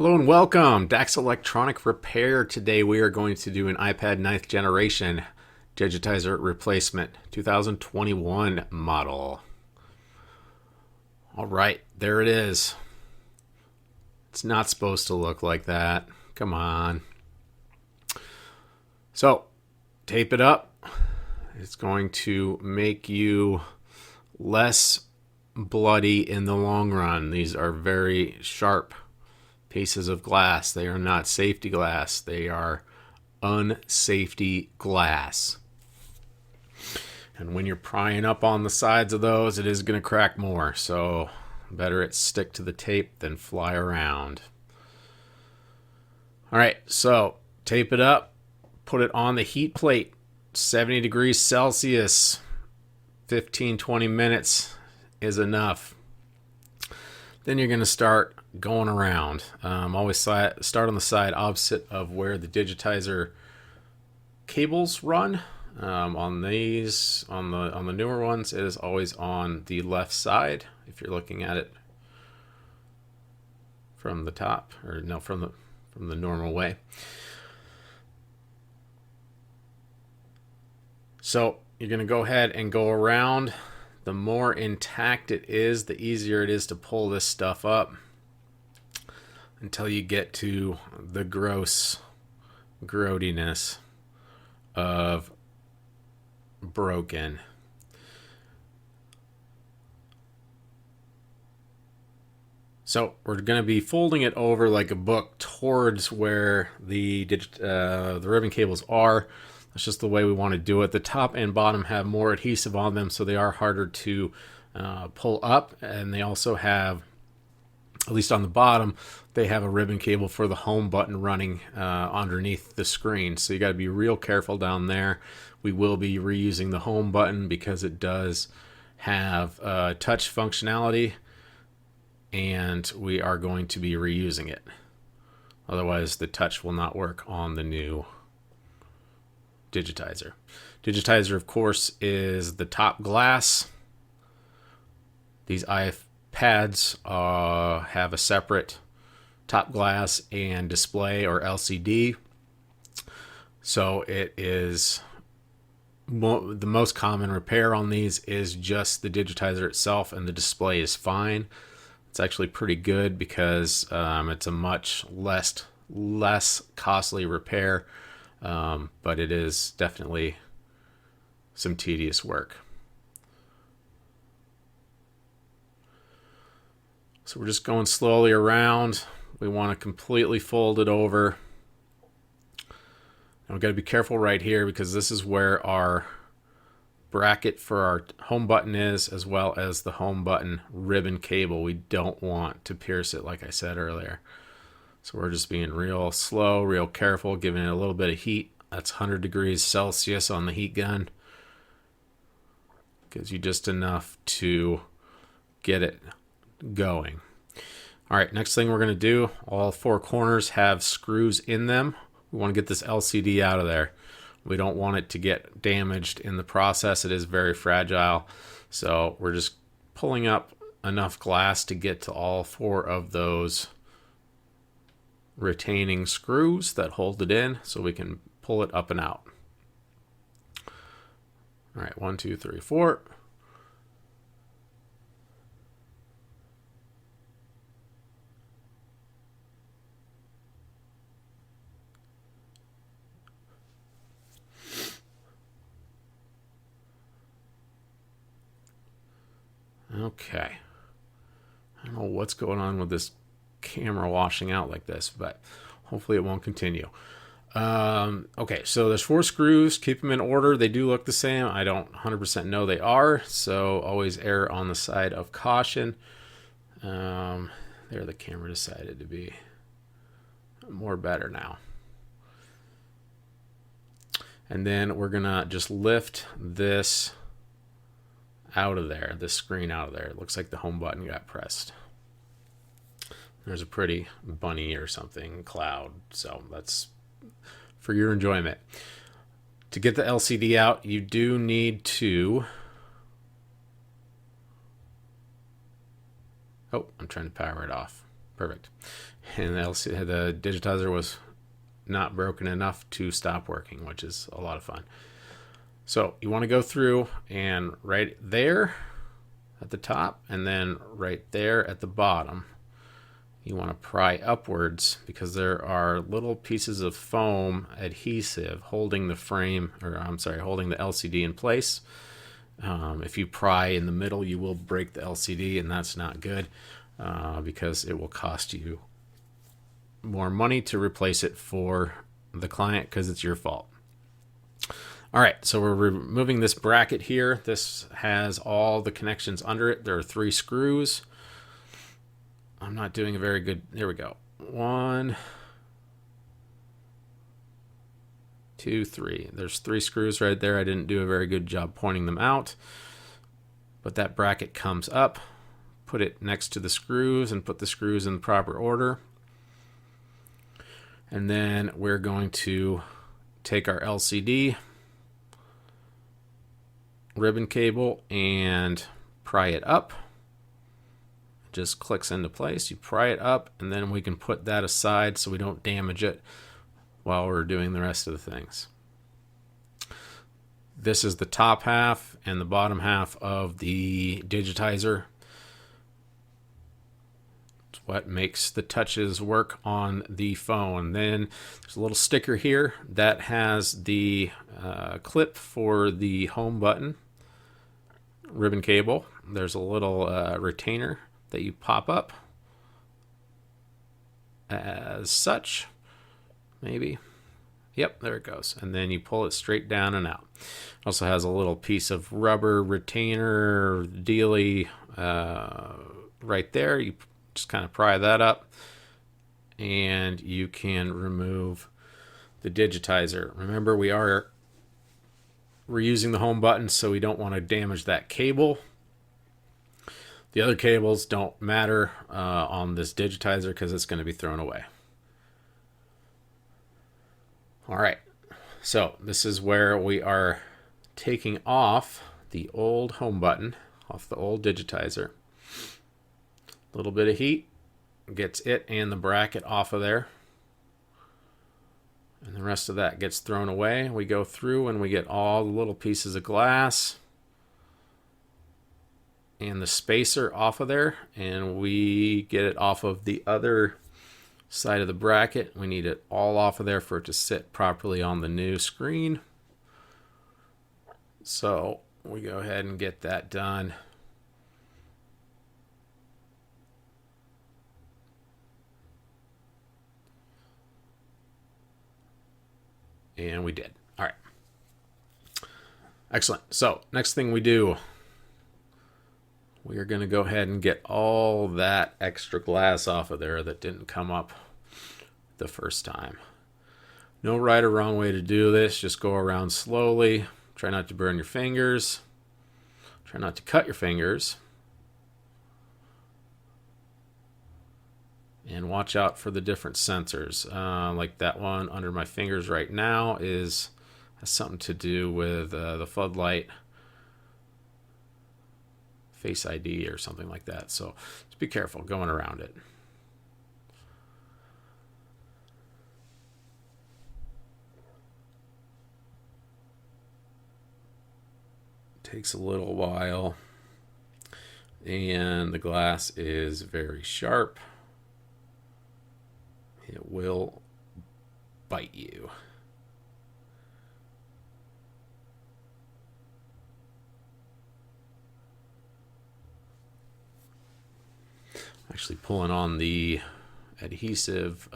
Hello and welcome, Dax Electronic Repair. Today we are going to do an iPad 9th generation Digitizer replacement, 2021 model. All right, there it is. It's not supposed to look like that. Come on. So, tape it up. It's going to make you less bloody in the long run. These are very sharp pieces of glass. They are not safety glass. They are unsafety glass. And when you're prying up on the sides of those, it is going to crack more. So better it stick to the tape than fly around. All right, so tape it up. Put it on the heat plate, 70 degrees Celsius. 15-20 minutes is enough. Then you're going to start going around. Always start on the side opposite of where the Digitizer cables run. On these, on the newer ones, it is always on the left side. If you're looking at it from the top, or no, from the normal way. So you're going to go ahead and go around. The more intact it is, the easier it is to pull this stuff up until you get to the gross grody-ness of broken. So we're going to be folding it over like a book towards where the ribbon cables are. That's just the way we want to do it. The top and bottom have more adhesive on them, so they are harder to pull up. And they also have, at least on the bottom, they have a ribbon cable for the home button running underneath the screen. So you got to be real careful down there. We will be reusing the home button because it does have touch functionality, and we are going to be reusing it. Otherwise, the touch will not work on the new Digitizer. Digitizer, of course, is the top glass. These iPads have a separate top glass and display, or LCD. So it is the most common repair on these is just the Digitizer itself, and the display is fine. It's actually pretty good because it's a much less costly repair. But it is definitely some tedious work. So we're just going slowly around. We want to completely fold it over. And we've got to be careful right here because this is where our bracket for our home button is, as well as the home button ribbon cable. We don't want to pierce it, like I said earlier. So we're just being real slow, real careful, giving it a little bit of heat. That's 100 degrees Celsius on the heat gun. Gives you just enough to get it going. All right, next thing we're going to do, all four corners have screws in them. We want to get this LCD out of there. We don't want it to get damaged in the process. It is very fragile. So we're just pulling up enough glass to get to all four of those retaining screws that hold it in so we can pull it up and out. All right, 1, 2, 3, 4. Okay. I don't know what's going on with this camera washing out like this, but hopefully it won't continue. Okay, so there's 4 screws. Keep them in order. They do look the same. I don't 100% know they are, so always err on the side of caution. There the camera decided to be more better now. And then we're gonna just lift this out of there, this screen out of there. It looks like the home button got pressed. There's a pretty bunny or something cloud, so that's for your enjoyment. To get the LCD out, you do need to... Oh, I'm trying to power it off. Perfect. And the digitizer was not broken enough to stop working, which is a lot of fun. So you want to go through and right there at the top and then right there at the bottom, you want to pry upwards because there are little pieces of foam adhesive holding the frame, or I'm sorry, holding the LCD in place. If you pry in the middle, you will break the LCD, and that's not good because it will cost you more money to replace it for the client because it's your fault. All right, so we're removing this bracket here. This has all the connections under it. There are 3 screws. I'm not doing a very good, there we go. 1, 2, 3. There's 3 screws right there. I didn't do a very good job pointing them out. But that bracket comes up, put it next to the screws and put the screws in the proper order. And then we're going to take our LCD ribbon cable and pry it up. It just clicks into place. You pry it up, and then we can put that aside so we don't damage it while we're doing the rest of the things. This is the top half and the bottom half of the digitizer. It's what makes the touches work on the phone. Then there's a little sticker here that has the clip for the home button ribbon cable. There's a little retainer that you pop up as such, maybe. Yep, there it goes. And then you pull it straight down and out. Also has a little piece of rubber retainer dealy right there. You just kind of pry that up and you can remove the digitizer. Remember, we're using the home button, so we don't want to damage that cable. The other cables don't matter on this digitizer because it's going to be thrown away. All right, so this is where we are taking off the old home button, off the old digitizer. A little bit of heat gets it and the bracket off of there. And the rest of that gets thrown away. We go through and we get all the little pieces of glass and the spacer off of there, and we get it off of the other side of the bracket. We need it all off of there for it to sit properly on the new screen. So we go ahead and get that done. And we did. All right. Excellent. So next thing we do, we are going to go ahead and get all that extra glass off of there that didn't come up the first time. No right or wrong way to do this. Just go around slowly. Try not to burn your fingers. Try not to cut your fingers. And watch out for the different sensors. Like that one under my fingers right now has something to do with the floodlight Face ID or something like that. So just be careful going around it. Takes a little while, and the glass is very sharp. It will bite you. Actually pulling on the adhesive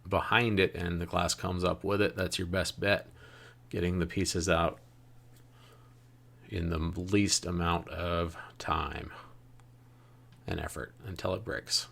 behind it and the glass comes up with it. That's your best bet. Getting the pieces out in the least amount of time and effort until it breaks.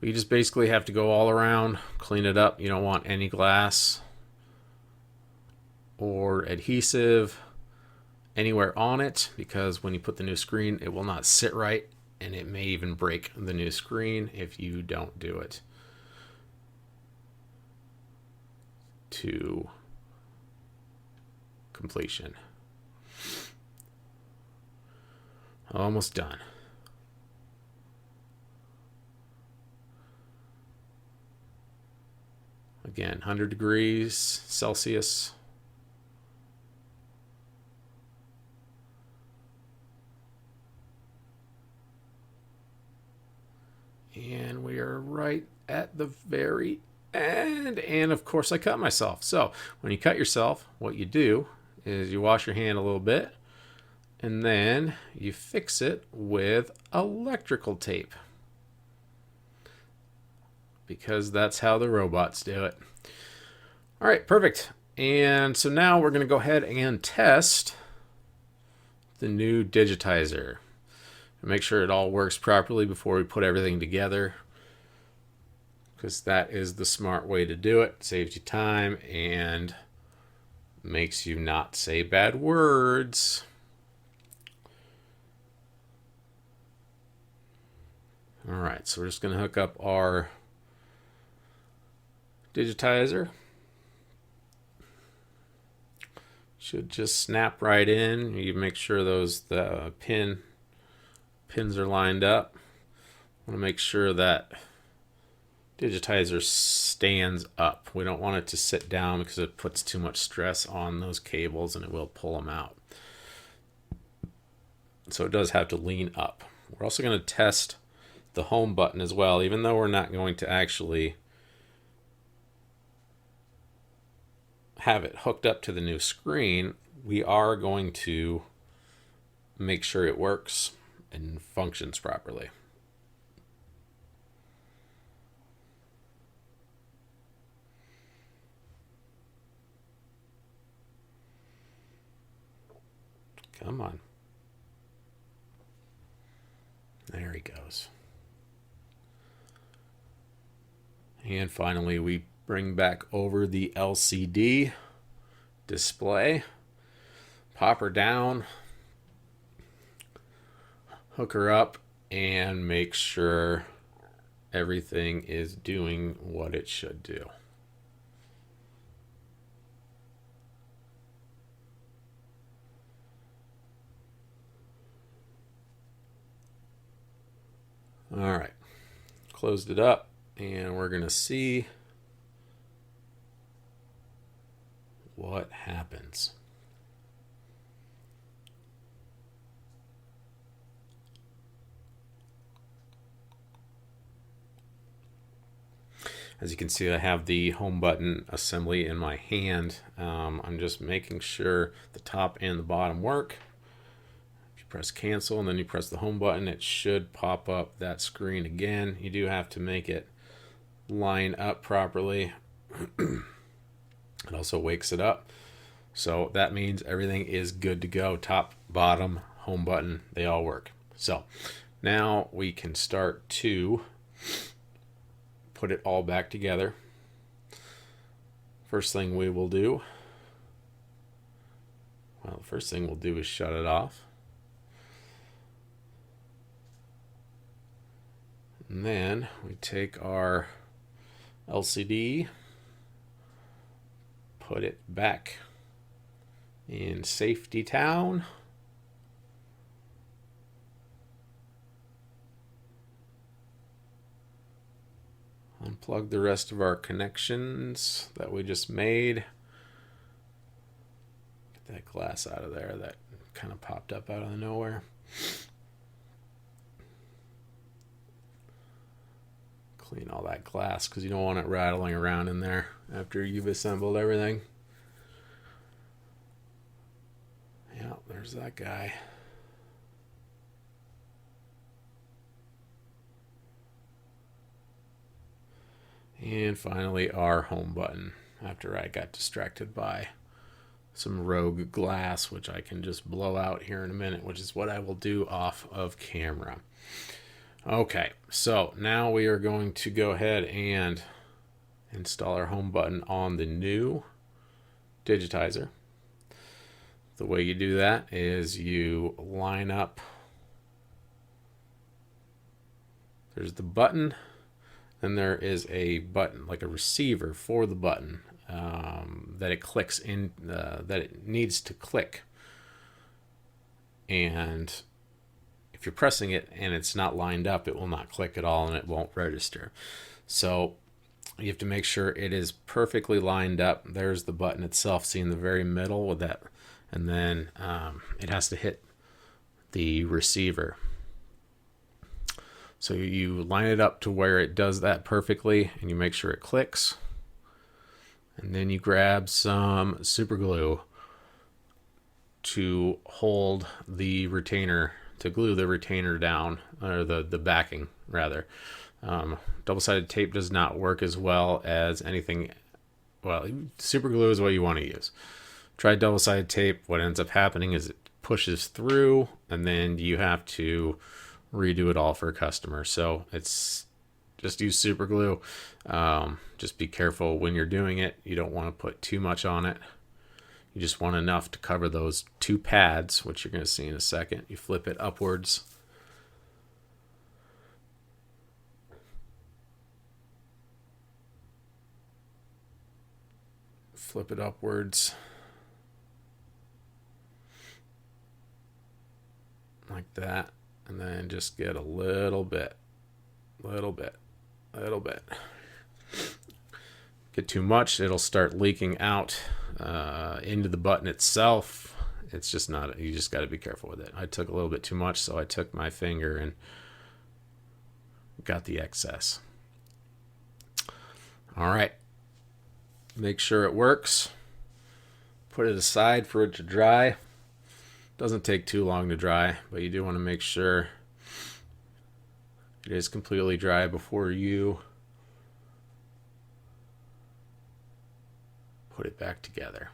You just basically have to go all around, clean it up. You don't want any glass or adhesive anywhere on it, because when you put the new screen, it will not sit right, and it may even break the new screen if you don't do it to completion. Almost done. Again, 100 degrees Celsius. And we are right at the very end. And of course, I cut myself. So when you cut yourself, what you do is you wash your hand a little bit and then you fix it with electrical tape, because that's how the robots do it. All right, perfect. And so now we're going to go ahead and test the new Digitizer. Make sure it all works properly before we put everything together, because that is the smart way to do it. Saves you time and makes you not say bad words. All right, so we're just going to hook up our Digitizer. Should just snap right in. You make sure the pins are lined up. I want to make sure that Digitizer stands up. We don't want it to sit down because it puts too much stress on those cables and it will pull them out. So it does have to lean up. We're also going to test the home button as well, even though we're not going to actually have it hooked up to the new screen. We are going to make sure it works and functions properly. Come on. There he goes. And finally, we bring back over the LCD display, pop her down, hook her up, and make sure everything is doing what it should do. All right, closed it up, and we're going to see what happens. As you can see, I have the home button assembly in my hand. I'm just making sure the top and the bottom work. If you press cancel and then you press the home button, it should pop up that screen again. You do have to make it line up properly. It also wakes it up. So that means everything is good to go. Top, bottom, home button, they all work. So now we can start to put it all back together. First thing we'll do is shut it off. And then we take our LCD, put it back in safety town. Unplug the rest of our connections that we just made. Get that glass out of there that kind of popped up out of nowhere. Clean all that glass because you don't want it rattling around in there after you've assembled everything. Yeah, there's that guy. And finally, our home button, after I got distracted by some rogue glass, which I can just blow out here in a minute, which is what I will do off of camera. Okay, so now we are going to go ahead and install our home button on the new Digitizer. The way you do that is you line up. There's the button, and there is a button, like a receiver for the button that it clicks in, that it needs to click. And if you're pressing it and it's not lined up, it will not click at all and it won't register. So you have to make sure it is perfectly lined up. There's the button itself, see in the very middle with that, and then it has to hit the receiver. So you line it up to where it does that perfectly, and you make sure it clicks. And then you grab some super glue to hold the retainer, to glue the retainer down, or the backing rather. Double-sided tape does not work as well as anything. Well, super glue is what you want to use. Try double-sided tape. What ends up happening is it pushes through, and then you have to redo it all for a customer. So it's just use super glue. Just be careful when you're doing it. You don't want to put too much on it. You just want enough to cover those two pads, which you're going to see in a second. You flip it upwards. Flip it upwards. Like that. And then just get a little bit. Get too much, it'll start leaking out into the button itself. It's just not, you just got to be careful with it. I took a little bit too much, so I took my finger and got the excess. All right. Make sure it works. Put it aside for it to dry. Doesn't take too long to dry, but you do want to make sure it is completely dry before you put it back together.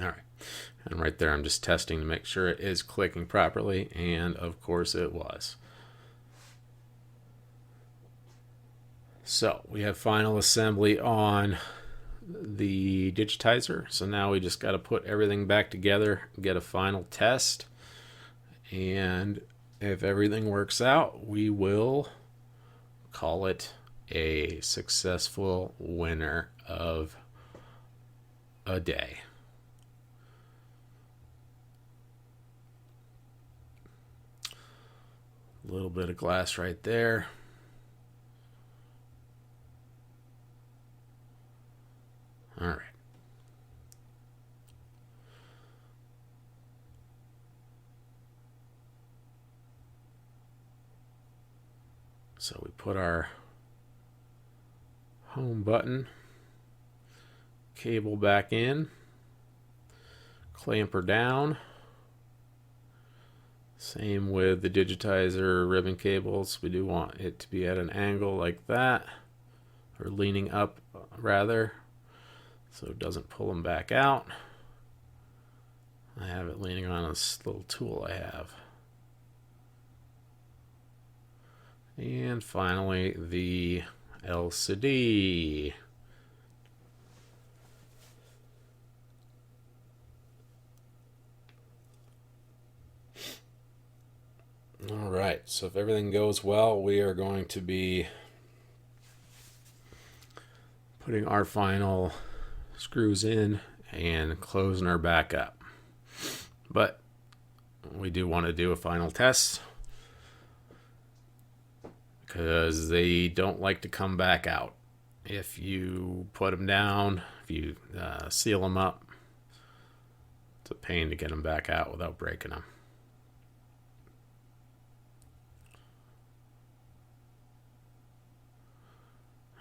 All right, and right there I'm just testing to make sure it is clicking properly, and of course it was. So we have final assembly on the Digitizer. So now we just got to put everything back together, get a final test, and if everything works out, we will call it a successful winner of a day. A little bit of glass right there. All right. So we put our home button, cable back in, clamp her down. Same with the Digitizer ribbon cables. We do want it to be at an angle like that, or leaning up rather, so it doesn't pull them back out. I have it leaning on this little tool I have. And finally, the LCD. All right, so if everything goes well, we are going to be putting our final screws in and closing her back up. But we do want to do a final test because they don't like to come back out. If you put them down, if you seal them up, it's a pain to get them back out without breaking them.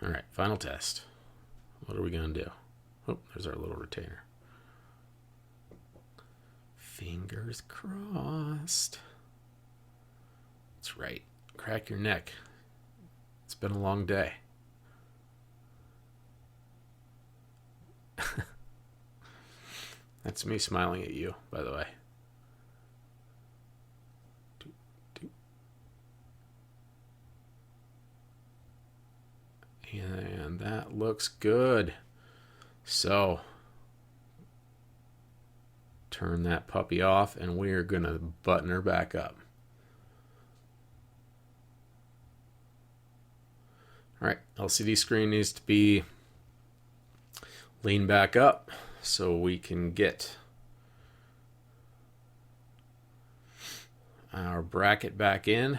All right, final test. What are we going to do? Oh, there's our little retainer. Fingers crossed. That's right. Crack your neck. It's been a long day. That's me smiling at you, by the way. And that looks good. So turn that puppy off, and we're going to button her back up. All right, LCD screen needs to be leaned back up so we can get our bracket back in.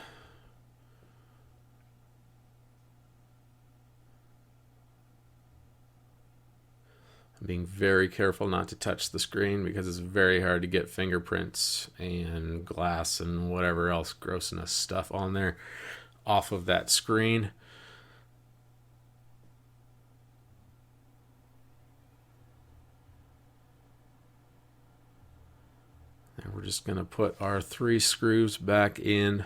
I'm being very careful not to touch the screen because it's very hard to get fingerprints and glass and whatever else grossness stuff on there off of that screen. And we're just going to put our 3 screws back in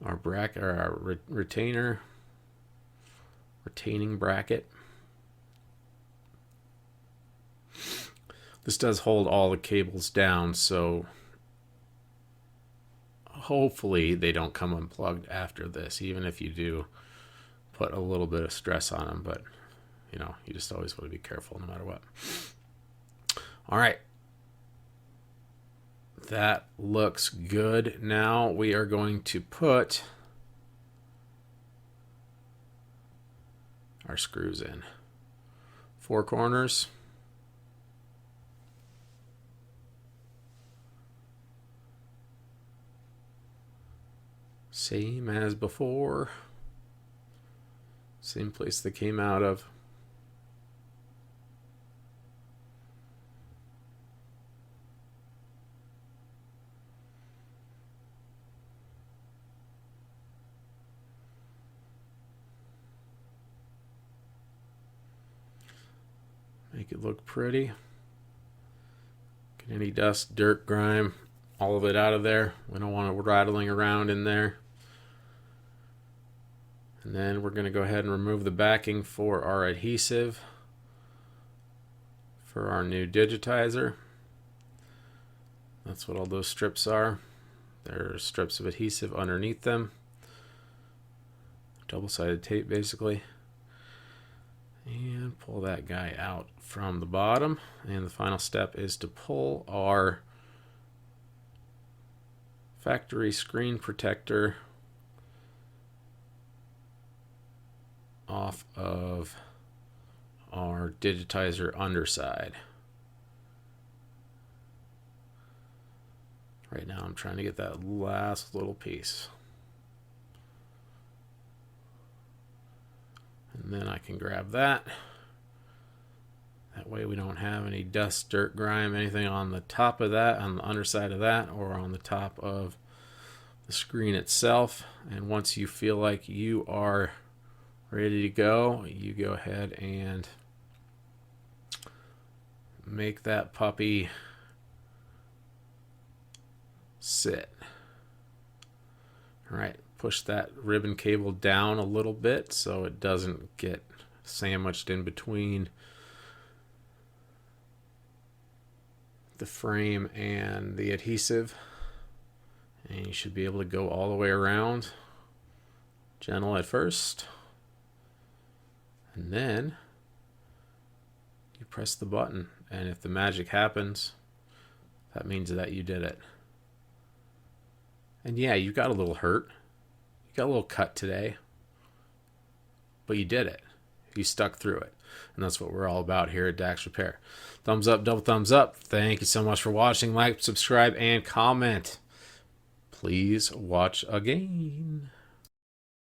our bracket, or our retaining bracket. This does hold all the cables down, so hopefully they don't come unplugged after this, even if you do put a little bit of stress on them. But you know, you just always want to be careful no matter what. All right. That looks good. Now we are going to put our screws in. 4 corners. Same as before. Same place they came out of. Make it look pretty. Get any dust, dirt, grime, all of it out of there. We don't want it rattling around in there. And then we're going to go ahead and remove the backing for our adhesive for our new digitizer. That's what all those strips are. There are strips of adhesive underneath them. Double-sided tape, basically. And pull that guy out from the bottom. And the final step is to pull our factory screen protector off of our digitizer underside. Right now I'm trying to get that last little piece. And then I can grab that. That way we don't have any dust, dirt, grime, anything on the top of that, on the underside of that, or on the top of the screen itself. And once you feel like you are ready to go, you go ahead and make that puppy sit. All right. Push that ribbon cable down a little bit so it doesn't get sandwiched in between the frame and the adhesive. And you should be able to go all the way around. Gentle at first. And then you press the button. And if the magic happens, that means that you did it. And yeah, you got a little hurt. Got a little cut today, but you did it. You stuck through it. And that's what we're all about here at Dax Repair. Thumbs up, double thumbs up. Thank you so much for watching. Like, subscribe, and comment. Please watch again.